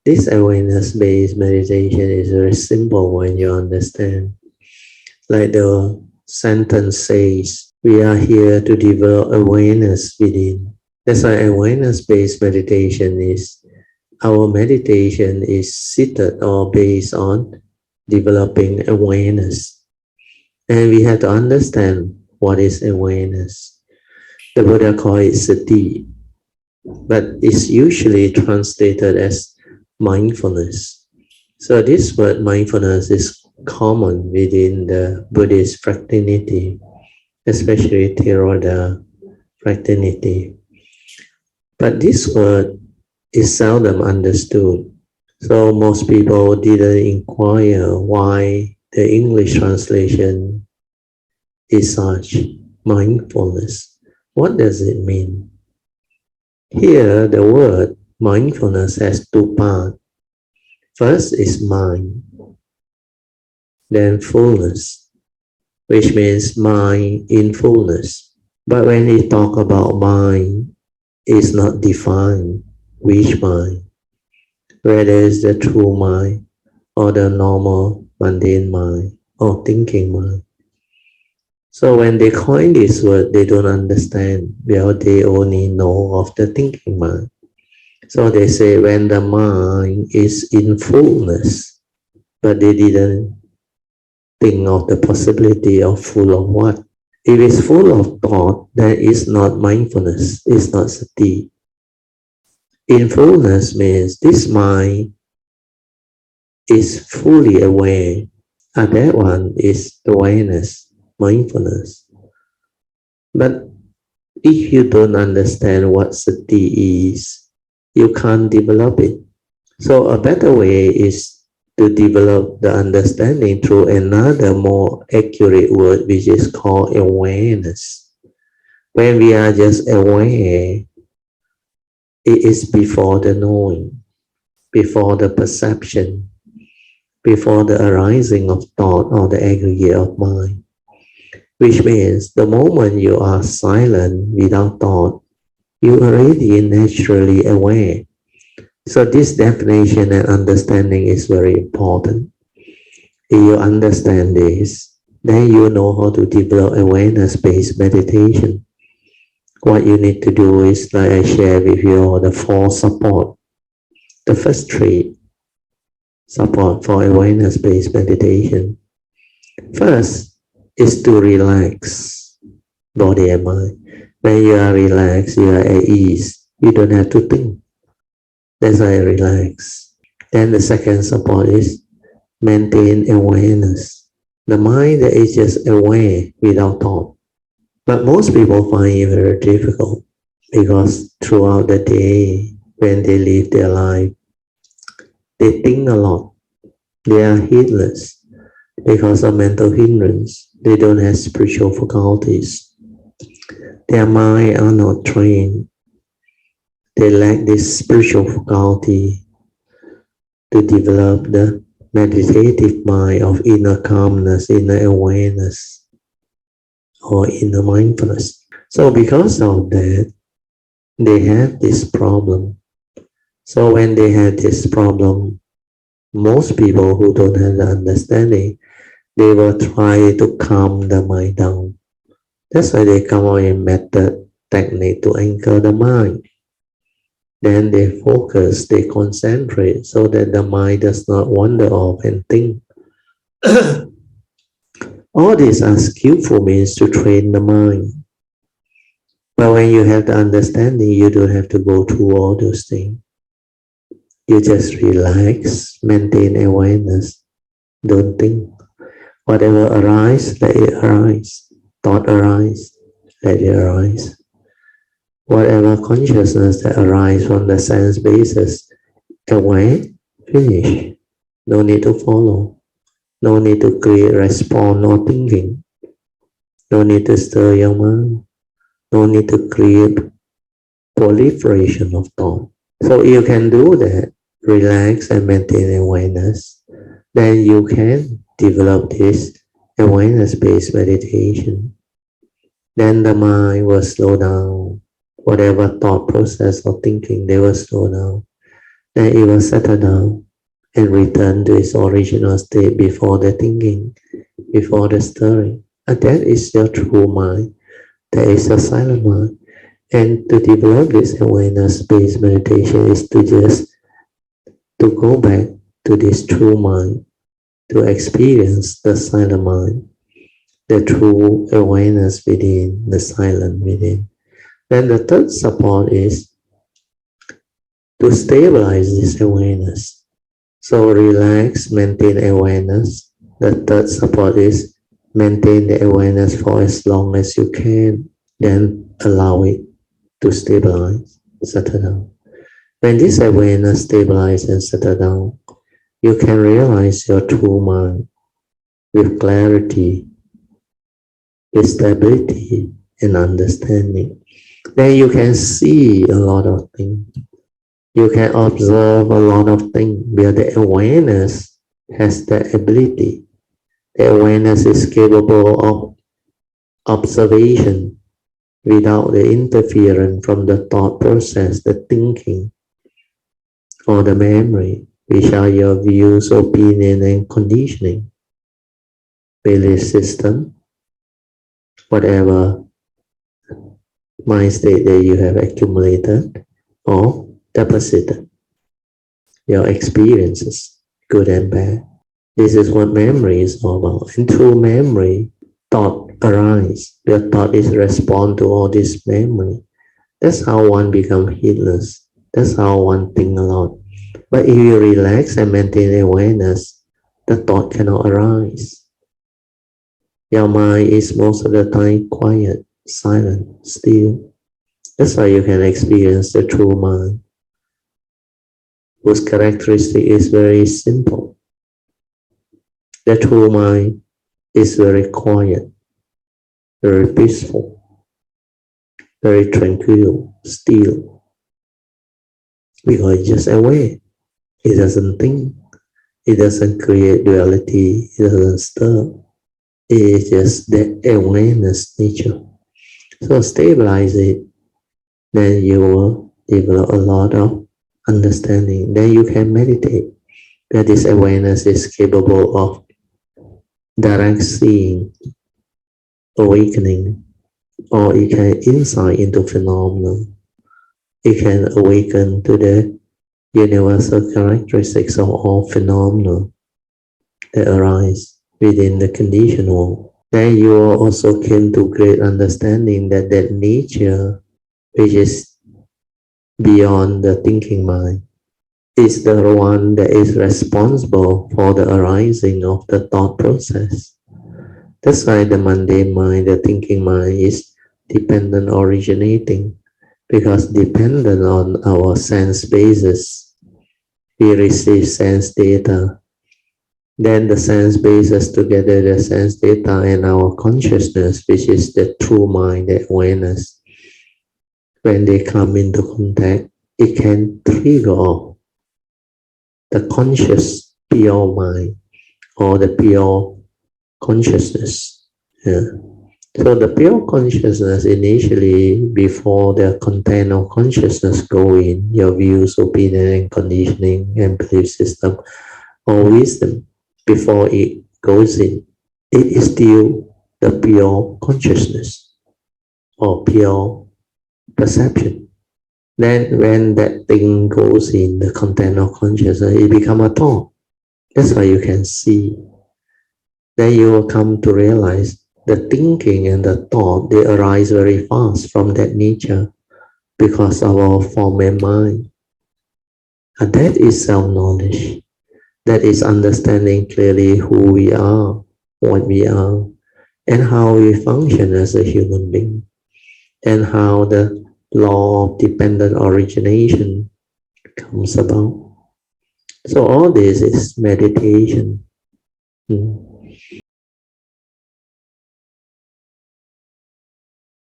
This awareness-based meditation is very simple when you understand. Like the sentence says, we are here to develop awareness within. That's why awareness-based meditation is, our meditation is seated or based on developing awareness. And we have to understand what is awareness. The Buddha called it sati, but it's usually translated as mindfulness. So this word mindfulness is common within the Buddhist fraternity, especially Theravada fraternity. But this word is seldom understood. So most people didn't inquire why the English translation is such, mindfulness. What does it mean? Here, the word mindfulness has two parts. First is mind, then fullness, which means mind in fullness. But when we talk about mind, it's not defined which mind, whether it's the true mind or the normal mundane mind or thinking mind. So when they coin this word, they don't understand, because they only know of the thinking mind. So they say when the mind is in fullness, but they didn't think of the possibility of full of what. If it's full of thought, then it's not mindfulness, it's not sati. In fullness means this mind is fully aware, and that one is awareness, mindfulness. But if you don't understand what sati is, you can't develop it. So a better way is to develop the understanding through another more accurate word, which is called awareness. When we are just aware, it is before the knowing, before the perception, before the arising of thought or the aggregate of mind. Which means the moment you are silent without thought, you are already naturally aware. So this definition and understanding is very important. If you understand this, then you know how to develop awareness-based meditation. What you need to do is, like I share with you, the 4 support. The first 3 support for awareness-based meditation. First is to relax body and mind. When you are relaxed, you are at ease. You don't have to think. That's why I relax. Then the second support is maintain awareness. The mind that is just aware without thought. But most people find it very difficult, because throughout the day, when they live their life, they think a lot. They are heedless. Because of mental hindrance, they don't have spiritual faculties. Their mind are not trained. They lack this spiritual faculty to develop the meditative mind of inner calmness, inner awareness, or inner mindfulness. So because of that, they have this problem. So when they have this problem, most people who don't have the understanding, they will try to calm the mind down. That's why they come up with a method, technique to anchor the mind. Then they focus, they concentrate, so that the mind does not wander off and think. All these are skillful means to train the mind. But when you have the understanding, you don't have to go through all those things. You just relax, maintain awareness, don't think. Whatever arises, let it arise. Thought arise, let it arise. Whatever consciousness that arises from the sense basis, aware, finish. No need to follow. No need to create response or thinking. No need to stir your mind. No need to create proliferation of thought. So you can do that, relax and maintain awareness. Then you can develop this awareness-based meditation. Then the mind will slow down. Whatever thought process or thinking, they will slow down. then it will settle down and return to its original state before the thinking, before the stirring. And that is your true mind. That is your silent mind. And to develop this awareness-based meditation is to just to go back to this true mind, to experience the silent mind, the true awareness within, the silent within. Then the third support is to stabilize this awareness. So relax, maintain awareness. The third support is maintain the awareness for as long as you can, then allow it to stabilize, settle down. When this awareness stabilizes and settles down, you can realize your true mind with clarity, with stability and understanding. Then you can see a lot of things. You can observe a lot of things where the awareness has the ability. The awareness is capable of observation without the interference from the thought process, the thinking, or the memory, which are your views, opinion, and conditioning, belief system, whatever mind state that you have accumulated or deposited, your experiences, good and bad. This is what memory is all about. And through memory, thought arises. Your thought is respond to all this memory. That's how one becomes heedless. That's how one thinks a lot. But if you relax and maintain awareness, the thought cannot arise. Your mind is most of the time quiet, silent, still. That's why you can experience the true mind, whose characteristic is very simple. The true mind is very quiet, very peaceful, very tranquil, still, because it's just aware. It doesn't think, it doesn't create duality, it doesn't stir. It is just the awareness nature. So stabilize it, then you will develop a lot of understanding. Then you can meditate, that this awareness is capable of direct seeing, awakening, or it can insight into phenomena. It can awaken to the universal characteristics of all phenomena that arise within the conditioned world. Then you will also came to great understanding that that nature, which is beyond the thinking mind, is the one that is responsible for the arising of the thought process. That's why the mundane mind, the thinking mind, is dependent originating, because dependent on our sense basis, we receive sense data. Then the sense basis together, the sense data and our consciousness, which is the true mind, the awareness, when they come into contact, it can trigger off the conscious pure mind or the pure consciousness. Yeah. So the pure consciousness initially, before the content of consciousness go in, your views, opinion, and conditioning and belief system or wisdom, before it goes in, it is still the pure consciousness or pure perception. Then when that thing goes in, the content of consciousness, it becomes a thought. That's why you can see. Then you will come to realize the thinking and the thought, they arise very fast from that nature because of our form and mind. And that is self-knowledge. That is understanding clearly who we are, what we are, and how we function as a human being, and how the law of dependent origination comes about. So all this is meditation.